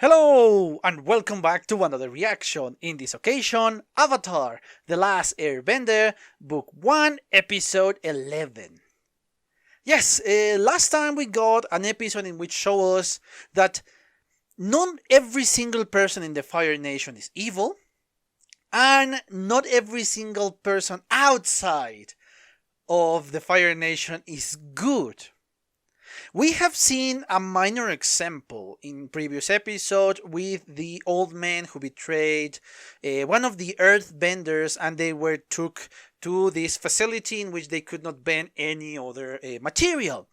Hello and welcome back to another reaction. In this occasion, Avatar: The Last Airbender, Book 1, Episode 11. Yes, last time we got an episode in which shows us that not every single person in the Fire Nation is evil, and not every single person outside of the Fire Nation is good. We have seen a minor example in previous episode with the old man who betrayed one of the earthbenders, and they were took to this facility in which they could not bend any other material.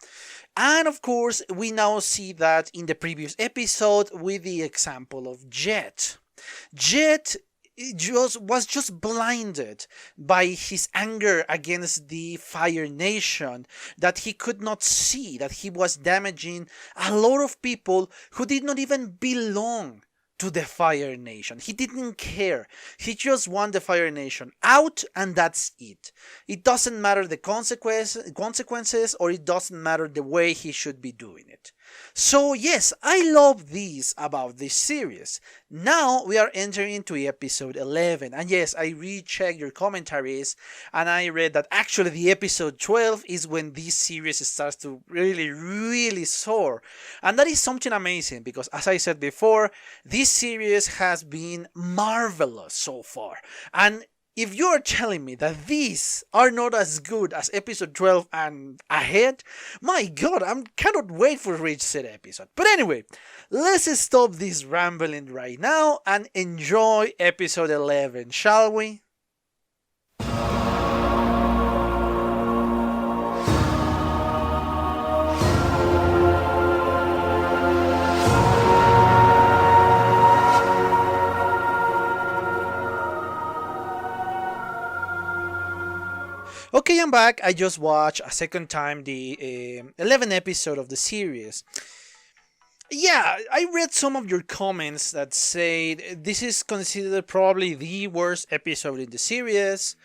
And of course, we now see that in the previous episode with the example of Jet. Jet was just blinded by his anger against the Fire Nation, that he could not see that he was damaging a lot of people who did not even belong to the Fire Nation. He didn't care. He just wanted the Fire Nation out, and that's it. It doesn't matter the consequences, or it doesn't matter the way he should be doing it. So yes, I love this about this series. Now we are entering into episode 11, and yes, I rechecked your commentaries and I read that actually the episode 12 is when this series starts to really soar. And that is something amazing because, as I said before, this series has been marvelous so far. And if you're telling me that these are not as good as episode 12 and ahead, my god, I cannot wait for reach said episode. But anyway, let's stop this rambling right now and enjoy episode 11, shall we? Okay, I'm back. I just watched a second time the 11th episode of the series. Yeah, I read some of your comments that say this is considered probably the worst episode in the series.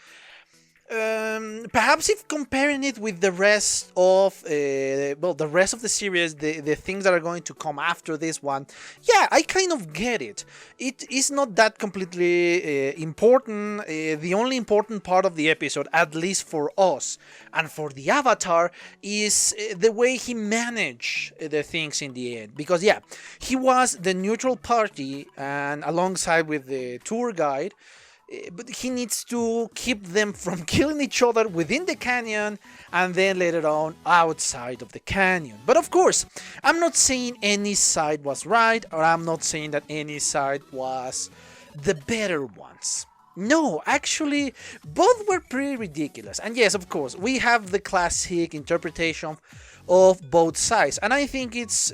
Perhaps if comparing it with the rest of the rest of the series, the things that are going to come after this one, yeah, I kind of get it. It is not that completely important. The only important part of the episode, at least for us and for the Avatar, is the way he managed the things in the end. Because yeah, he was the neutral party, and alongside with the tour guide. But he needs to keep them from killing each other within the canyon and then later on outside of the canyon. But of course, I'm not saying any side was right, or I'm not saying that any side was the better ones. No, actually, both were pretty ridiculous. And yes, of course, we have the classic interpretation of both sides, and I think it's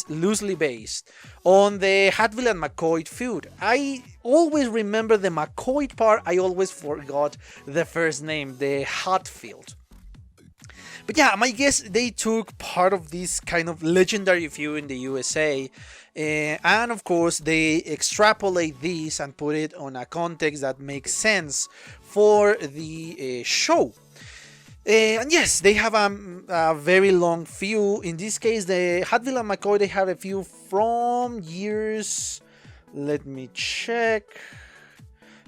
loosely based on the Hatfield and McCoy feud. I always remember the McCoy part, I always forgot the first name, the Hatfield. But yeah, my guess they took part of this kind of legendary feud in the USA, and of course they extrapolate this and put it on a context that makes sense for the show. And yes, they have a very long feud. In this case, the Hatfield and McCoy, they have a feud from years. Let me check.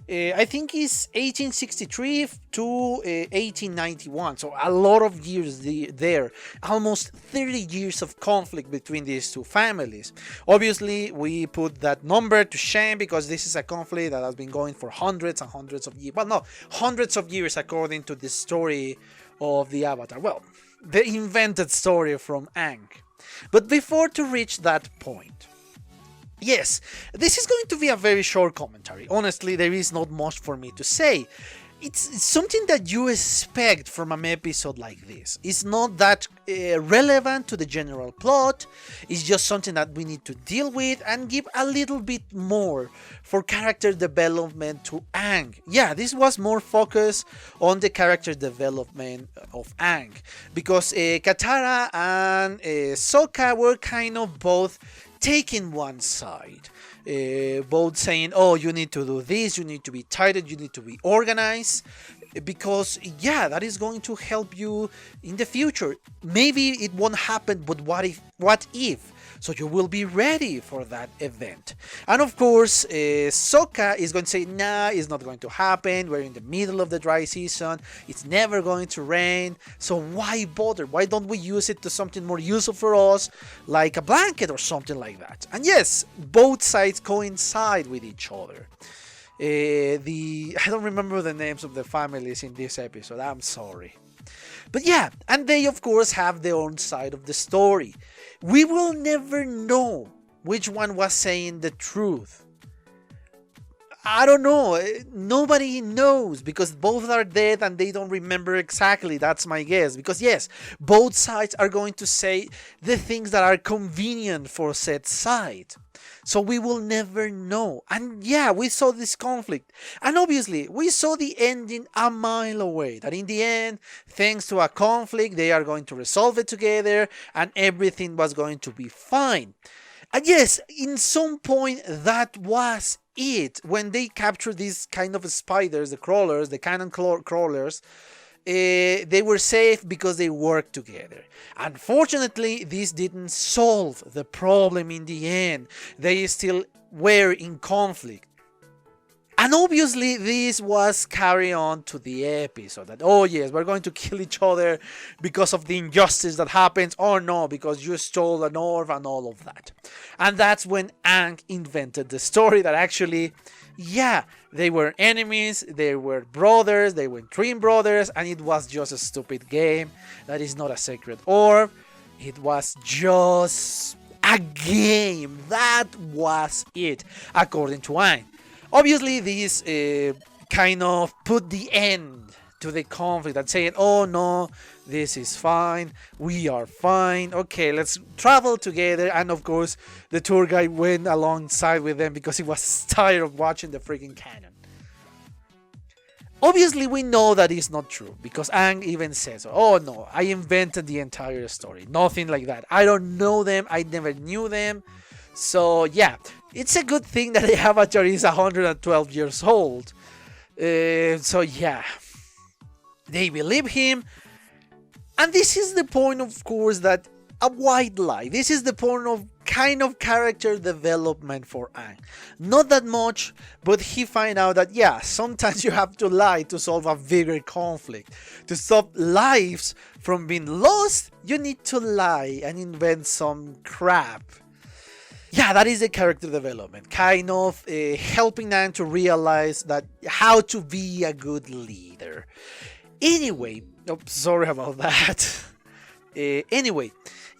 I think it's 1863 to 1891, so a lot of years there. Almost 30 years of conflict between these two families. Obviously, we put that number to shame because this is a conflict that has been going for hundreds and hundreds of years. Well, no, hundreds of years according to the story of the Avatar. Well, the invented story from Aang. But before to reach that point, yes, this is going to be a very short commentary. Honestly, there is not much for me to say. It's something that you expect from an episode like this. It's not that relevant to the general plot. It's just something that we need to deal with and give a little bit more for character development to Aang. Yeah, this was more focused on the character development of Aang, because Katara and Sokka were kind of both taking one side. Both saying, oh, you need to do this, you need to be tighter, you need to be organized. because yeah, that is going to help you in the future. Maybe it won't happen, but what if? So you will be ready for that event. And of course, Sokka is going to say, nah, it's not going to happen. We're in the middle of the dry season. It's never going to rain. So why bother? Why don't we use it to something more useful for us, like a blanket or something like that? And yes, both sides coincide with each other. I don't remember the names of the families in this episode. I'm sorry. But yeah, and they of course have their own side of the story. We will never know which one was saying the truth. I don't know. Nobody knows because both are dead and they don't remember exactly. That's my guess. Because yes, both sides are going to say the things that are convenient for said side. So we will never know. And yeah, we saw this conflict. And obviously, we saw the ending a mile away. That in the end, thanks to a conflict, they are going to resolve it together and everything was going to be fine. And yes, in some point, that was it. When they captured these kind of spiders, the crawlers, the cannon crawlers, they were safe because they worked together. Unfortunately, this didn't solve the problem in the end. They still were in conflict. And obviously this was carry on to the episode that, oh yes, we're going to kill each other because of the injustice that happens, or no, because you stole an orb and all of that. And that's when Aang invented the story that actually, yeah, they were enemies, they were brothers, they were twin brothers, and it was just a stupid game. That is not a sacred orb. It was just a game. That was it, according to Aang. Obviously, this kind of put the end to the conflict and saying, oh no, this is fine, we are fine, okay, let's travel together. And of course, the tour guide went alongside with them because he was tired of watching the freaking cannon. Obviously, we know that is not true because Aang even says, oh no, I invented the entire story. Nothing like that. I don't know them, I never knew them. So yeah, it's a good thing that the Avatar is 112 years old. So yeah, they believe him. And this is the point, of course, that a white lie. This is the point of kind of character development for Aang. Not that much, but he find out that yeah, sometimes you have to lie to solve a bigger conflict. To stop lives from being lost, you need to lie and invent some crap. Yeah, that is the character development, kind of helping Aang to realize that how to be a good leader. Anyway, sorry about that. Anyway,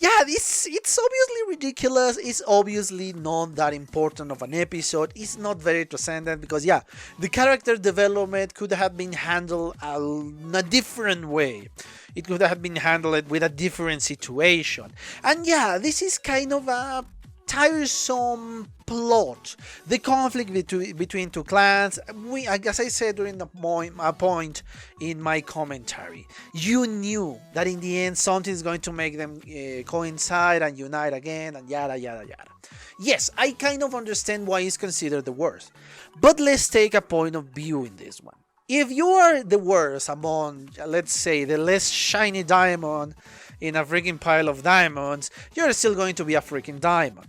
yeah, it's obviously ridiculous. It's obviously not that important of an episode. It's not very transcendent because yeah, the character development could have been handled in a different way. It could have been handled with a different situation. And yeah, this is kind of a tiresome plot. The conflict between two clans. As I said during the point in my commentary, you knew that in the end something is going to make them coincide and unite again and yada yada yada. Yes, I kind of understand why it's considered the worst, but let's take a point of view in this one. If you are the worst among, let's say, the less shiny diamond in a freaking pile of diamonds, you're still going to be a freaking diamond.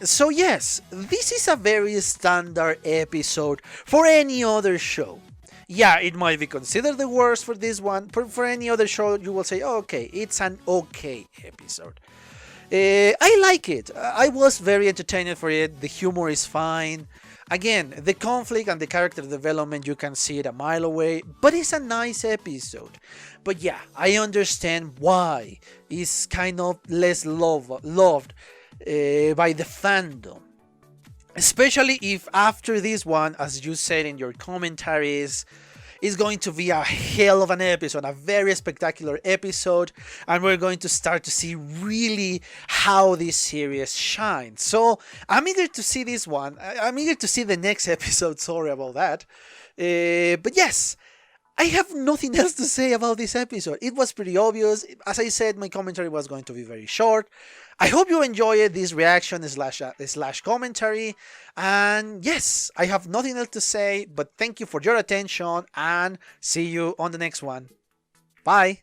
So yes, this is a very standard episode for any other show. Yeah, it might be considered the worst for this one. For any other show, you will say, oh, okay, it's an okay episode. I like it. I was very entertained for it. The humor is fine. Again, the conflict and the character development, you can see it a mile away, but it's a nice episode. But yeah, I understand why it's kind of less loved by the fandom. Especially if after this one, as you said in your commentaries, is going to be a hell of an episode, a very spectacular episode, and we're going to start to see really how this series shines. So I'm eager to see this one. I'm eager to see the next episode. Sorry about that. But yes, I have nothing else to say about this episode. It was pretty obvious. As I said, my commentary was going to be very short. I hope you enjoyed this reaction slash commentary. And yes, I have nothing else to say, but thank you for your attention and see you on the next one. Bye.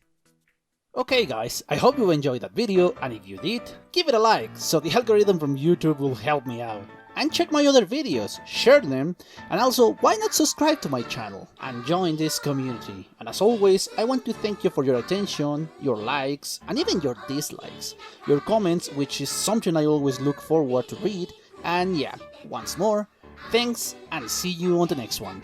Okay guys, I hope you enjoyed that video, and if you did, give it a like so the algorithm from YouTube will help me out. And check my other videos, share them, and also why not subscribe to my channel and join this community. And as always, I want to thank you for your attention, your likes, and even your dislikes, your comments, which is something I always look forward to read. And yeah, once more, thanks and see you on the next one.